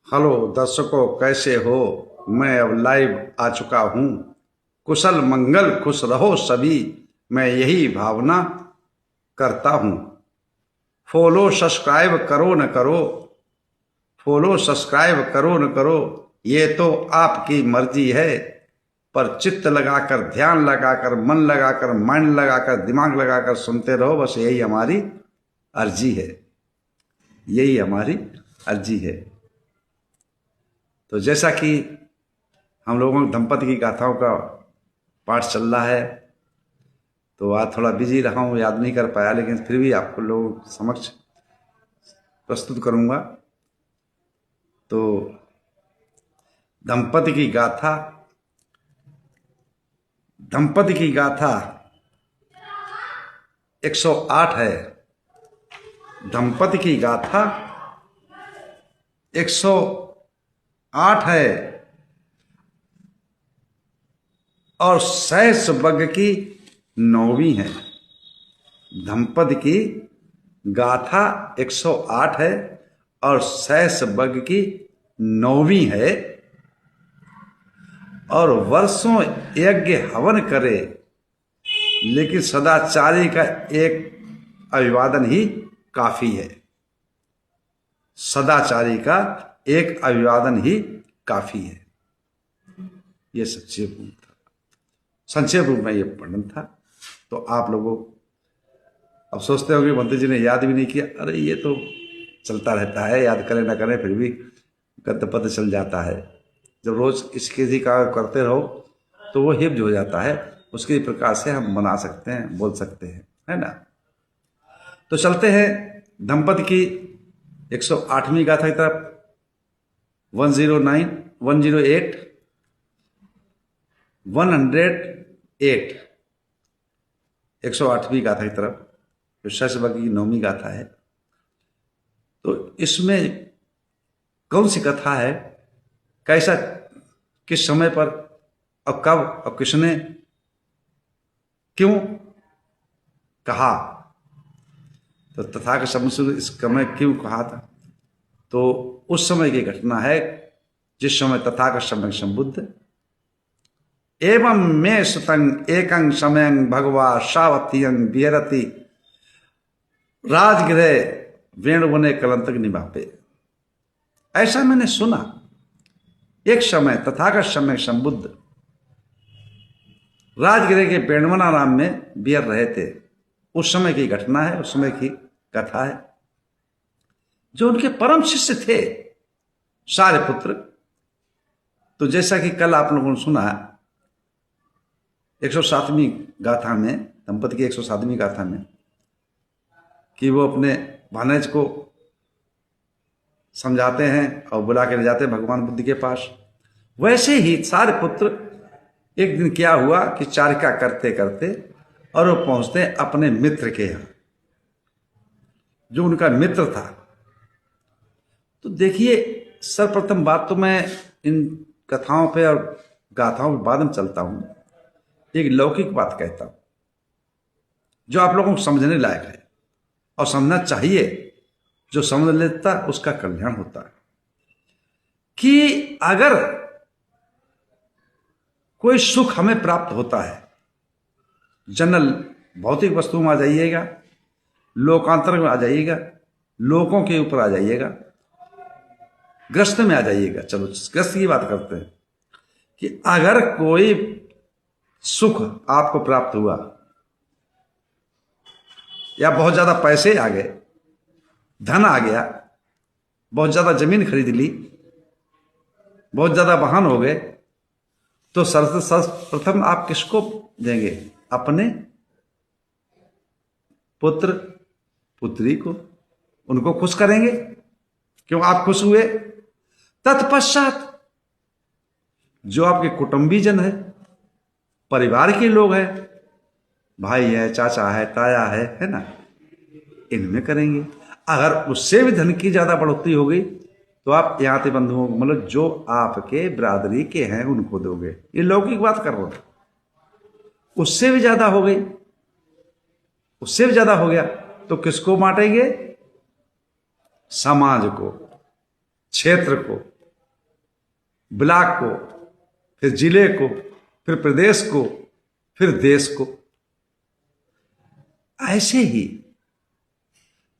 Hello दर्शकों, कैसे हो। मैं अब लाइव आ चुका हूँ। कुशल मंगल खुश रहो सभी, मैं यही भावना करता हूँ। फॉलो सब्सक्राइब करो न करो, फॉलो सब्सक्राइब करो न करो, ये तो आपकी मर्जी है। पर चित्त लगाकर, ध्यान लगाकर, मन लगाकर, माइंड लगाकर, दिमाग लगाकर सुनते रहो, बस यही हमारी अर्जी है, यही हमारी अर्जी है। तो जैसा कि हम लोगों के दंपति की गाथाओं का पाठ चल रहा है, तो आज थोड़ा बिजी रहा हूँ, याद नहीं कर पाया, लेकिन फिर भी आपको लोगों समक्ष प्रस्तुत करूंगा। तो दंपति की गाथा, दंपति की गाथा 108 है। दंपति की गाथा 108 है और शेष बग की 9वीं है। दंपति की गाथा 108 है और शेष बग की 9वीं है। और वर्षों यज्ञ हवन करे, लेकिन सदाचारी का एक अभिवादन ही काफी है। सदाचारी का एक अभिवादन ही काफी है। यह संक्षेप रूप में यह वर्णन था। तो आप लोगों अब सोचते होंगे मंत्री जी ने याद भी नहीं किया। अरे ये तो चलता रहता है, याद करें ना करें फिर भी गद्य पद चल जाता है। जब रोज किसी का करते रहो तो वो हिब्ज हो जाता है। उसके प्रकार से हम बना सकते हैं, बोल सकते हैं, है ना। तो चलते हैं दंपति की 108वीं गाथा की तरफ। 108 108वीं गाथा की तरफ, जो शेष बग की 9वीं गाथा है। तो इसमें कौन सी कथा है, कैसा, किस समय पर और कब और किसने क्यों कहा, तो तथागत शब्द इस समय क्यों कहा था। तो उस समय की घटना है जिस समय तथागत सम्यक संबुद्ध एवं मे सुतंग एकं समयं भगवा सावत्यं विहरति राजगृह वेणुवने कलंतक निभापे। ऐसा मैंने सुना, एक समय तथागत सम्यक संबुद्ध राजगृह के वेणुवनाराम में विहर रहे थे। उस समय की घटना है, उस समय की कथा है। जो उनके परम शिष्य थे सारिपुत्र, तो जैसा कि कल आप लोगों ने सुना 107वीं गाथा में, दंपति की 107वीं गाथा में, कि वो अपने भानज को समझाते हैं और बुला के ले जाते हैं भगवान बुद्ध के पास। वैसे ही सारिपुत्र एक दिन क्या हुआ कि चारिका करते करते और वो पहुंचते हैं अपने मित्र के यहाँ, जो उनका मित्र था। तो देखिए, सर्वप्रथम बात तो मैं इन कथाओं पे और गाथाओं पे बाद में चलता हूं, एक लौकिक बात कहता हूं जो आप लोगों को समझने लायक है और समझना चाहिए। जो समझ लेता उसका कल्याण होता है। कि अगर कोई सुख हमें प्राप्त होता है, जनरल भौतिक वस्तुओं में आ जाइएगा, लोकांतर में आ जाइएगा, लोगों के ऊपर आ जाइएगा, ग्रस्त में आ जाइएगा। चलो ग्रस्त की बात करते हैं कि अगर कोई सुख आपको प्राप्त हुआ या बहुत ज्यादा पैसे आ गए, धन आ गया, बहुत ज्यादा जमीन खरीद ली, बहुत ज्यादा वाहन हो गए, तो सर्वप्रथम आप किसको देंगे? अपने पुत्र पुत्री को, उनको खुश करेंगे। क्यों आप खुश हुए? तत्पश्चात जो आपके कुटुंबीजन है, परिवार के लोग हैं, भाई है, चाचा है, ताया है ना, इनमें करेंगे। अगर उससे भी धन की ज्यादा बढ़ोतरी हो गई तो आप यहाँ बंधुओं को, मतलब जो आपके बिरादरी के हैं, उनको दोगे। ये लौकिक बात कर रहा हूं। उससे भी ज्यादा हो गई, उससे भी ज्यादा हो गया तो किसको बांटेंगे? समाज को, क्षेत्र को, ब्लॉक को, फिर जिले को, फिर प्रदेश को, फिर देश को। ऐसे ही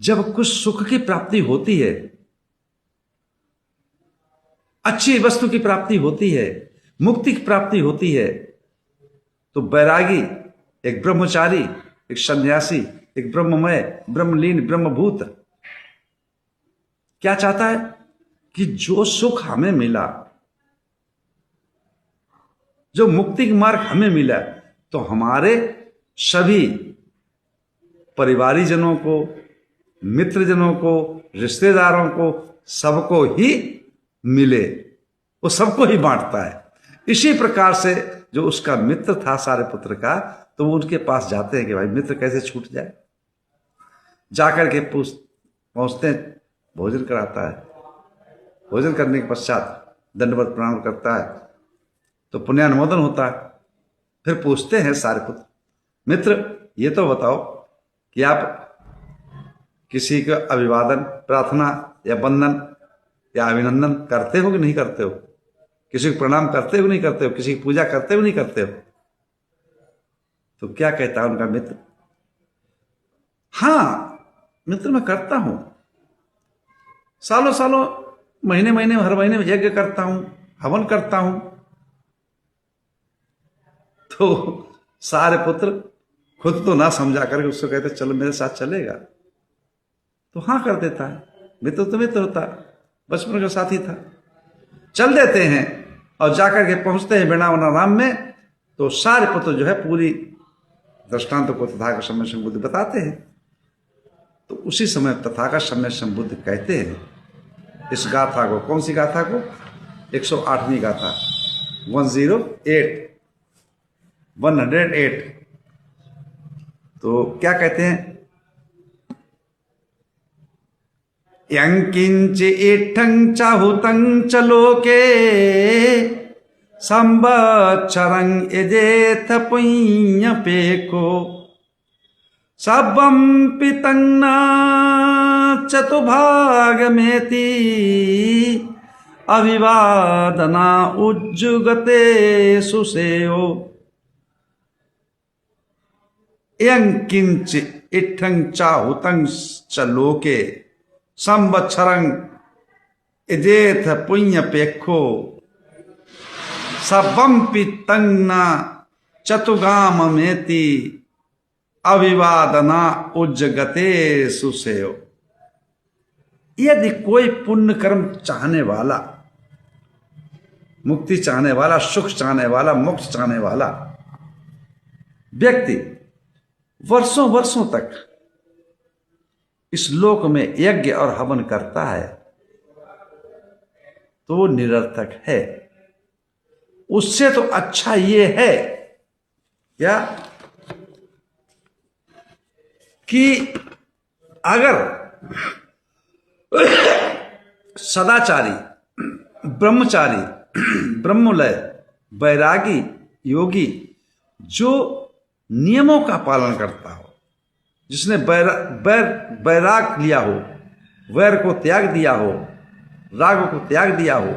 जब कुछ सुख की प्राप्ति होती है, अच्छी वस्तु की प्राप्ति होती है, मुक्ति की प्राप्ति होती है, तो बैरागी, एक ब्रह्मचारी, एक सन्यासी, एक ब्रह्ममय, ब्रह्मलीन, ब्रह्मभूत क्या चाहता है कि जो सुख हमें मिला, जो मुक्ति का मार्ग हमें मिला, तो हमारे सभी परिवारीजनों को, मित्रजनों को, रिश्तेदारों को, सबको ही मिले, वो सबको ही बांटता है। इसी प्रकार से जो उसका मित्र था सारिपुत्र का, तो वो उनके पास जाते हैं कि भाई मित्र कैसे छूट जाए। जाकर के पहुंचते हैं, भोजन कराता है, भोजन करने के पश्चात दंडवत प्रणाम करता है, तो पुण्यानुमोदन होता है। फिर पूछते हैं सारिपुत्र, मित्र ये तो बताओ कि आप किसी का अभिवादन, प्रार्थना या वंदन या अभिनंदन करते हो कि नहीं करते हो? किसी को प्रणाम करते हो नहीं करते हो? किसी की पूजा करते हो नहीं करते हो? तो क्या कहता है उनका मित्र? हाँ मित्र, मैं करता हूं, सालों सालों, महीने महीने, हर महीने यज्ञ करता हूं, हवन करता हूं। तो सारे पुत्र खुद तो ना समझा करके उसको कहते चलो मेरे साथ चलेगा, तो हाँ कर देता है। मित्र तो मित्र होता, बचपन का साथी था। चल देते हैं और जाकर के पहुंचते हैं वृंदावन राम में, तो सारे पुत्र जो है पूरी दृष्टांत को तथागत सम्यक संबुद्ध बताते हैं। तो उसी समय तथागत सम्यक संबुद्ध कहते हैं इस गाथा को, कौन सी गाथा को? 108वीं गाथा, 108। तो क्या कहते हैं? यंकिंच इठं चाहुतं च लोके संवत्सरं यजेथ पुण्यपेको सबं पितंना चतुभागमेति अभिवादना उज्जुगते सुसेयो। यंकिंच इठं चाहुतं च लोके संवत्सरं यजेथ पुण्यपेखो सबम्पि तन्ना चतुगाममेति अभिवादना उज्जगते सुसेयो। यदि कोई पुण्य कर्म चाहने वाला, मुक्ति चाहने वाला, सुख चाहने वाला, मोक्ष चाहने वाला व्यक्ति वर्षों वर्षों तक इस लोक में यज्ञ और हवन करता है, तो वो निरर्थक है। उससे तो अच्छा ये है क्या कि अगर सदाचारी, ब्रह्मचारी, ब्रह्मलय, बैरागी, योगी जो नियमों का पालन करता हो, जिसने बैराग लिया हो, वैर को त्याग दिया हो, राग को त्याग दिया हो,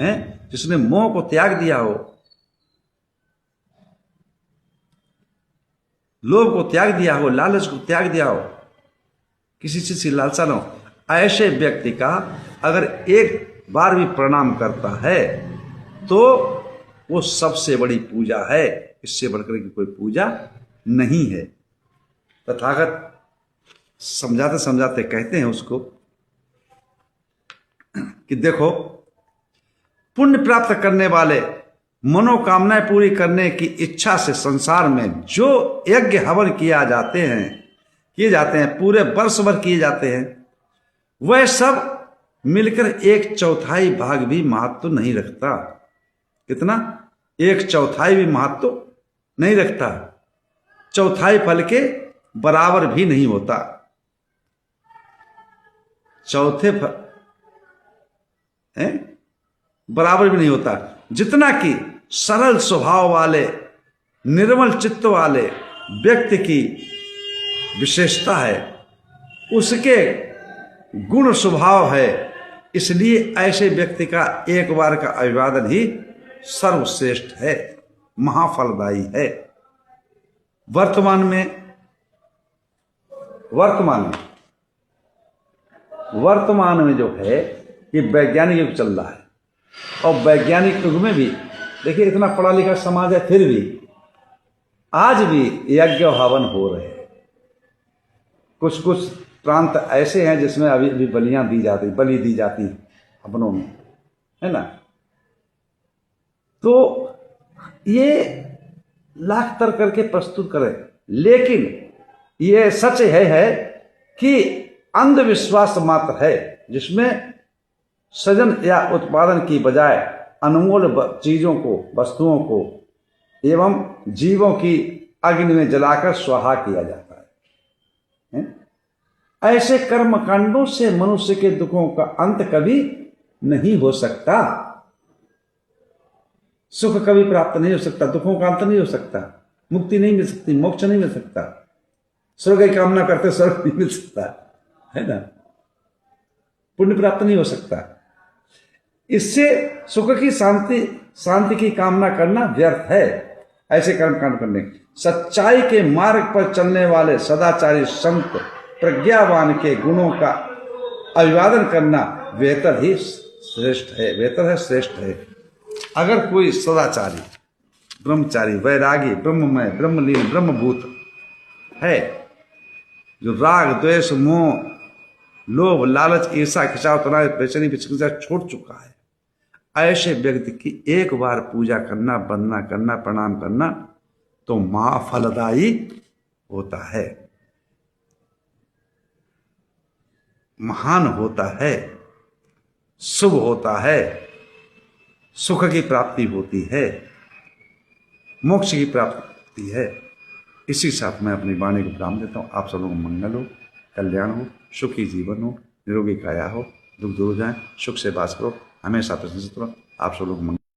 हैं, जिसने मोह को त्याग दिया हो, लोभ को त्याग दिया हो, लालच को त्याग दिया हो, किसी चीज की लालसा न हो, ऐसे व्यक्ति का अगर एक बार भी प्रणाम करता है तो वो सबसे बड़ी पूजा है। इससे बढ़कर की कोई पूजा नहीं है। तथागत समझाते समझाते कहते हैं उसको कि देखो, पुण्य प्राप्त करने वाले, मनोकामनाएं पूरी करने की इच्छा से संसार में जो यज्ञ हवन किए जाते हैं, पूरे वर्ष भर किए जाते हैं, वह सब मिलकर 1/4 भाग भी महत्व नहीं रखता। कितना? 1/4 भी महत्व नहीं रखता। 1/4 फल के बराबर भी नहीं होता। चौथे फल बराबर भी नहीं होता। जितना कि सरल स्वभाव वाले, निर्मल चित्त वाले व्यक्ति की विशेषता है, उसके गुण स्वभाव है, इसलिए ऐसे व्यक्ति का एक बार का अभिवादन ही सर्वश्रेष्ठ है, महाफलदायी है। वर्तमान में जो है ये वैज्ञानिक युग चल रहा है, और वैज्ञानिक युग में भी देखिए इतना पढ़ा लिखा समाज है, फिर भी आज भी यज्ञ हवन हो रहे हैं। कुछ कुछ प्रांत ऐसे हैं जिसमें अभी भी बलि दी जाती अपनों में, है ना। तो ये लाख तर करके प्रस्तुत करें, लेकिन ये सच है कि अंधविश्वास मात्र है, जिसमें सृजन या उत्पादन की बजाय अनमोल चीजों को, वस्तुओं को एवं जीवों की अग्नि में जलाकर स्वाहा किया जाता है। ऐसे कर्मकांडों से मनुष्य के दुखों का अंत कभी नहीं हो सकता, सुख कभी प्राप्त नहीं हो सकता, दुखों का अंत नहीं हो सकता, मुक्ति नहीं मिल सकती, मोक्ष नहीं मिल सकता, स्वर्ग की कामना करते स्वर्ग नहीं मिल सकता, है ना, पुण्य प्राप्त नहीं हो सकता। इससे सुख की शांति की कामना करना व्यर्थ है। ऐसे कर्मकांड करने, सच्चाई के मार्ग पर चलने वाले सदाचारी संत प्रज्ञावान के गुणों का अभिवादन करना बेहतर है, श्रेष्ठ है। अगर कोई सदाचारी, ब्रह्मचारी, वैरागी, ब्रह्ममय, ब्रह्मलीन, ब्रह्मभूत है, जो राग, द्वेष, मोह, लोभ, लालच, ईर्षा, खिंचाव, तनाव, बेचैनी, विचलित छोड़ चुका है, ऐसे व्यक्ति की एक बार पूजा करना, वंदना करना, प्रणाम करना तो महाफलदायी होता है, महान होता है, शुभ होता है, सुख की प्राप्ति होती है, मोक्ष की प्राप्ति है। इसी साथ मैं अपनी वाणी को विराम देता हूँ। आप सब लोगों को मंगल हो, कल्याण हो, सुखी जीवन हो, निरोगी काया हो, दुख दूर हो जाए, सुख से वास करो, हमेशा प्रसन्न रहो। आप सब लोग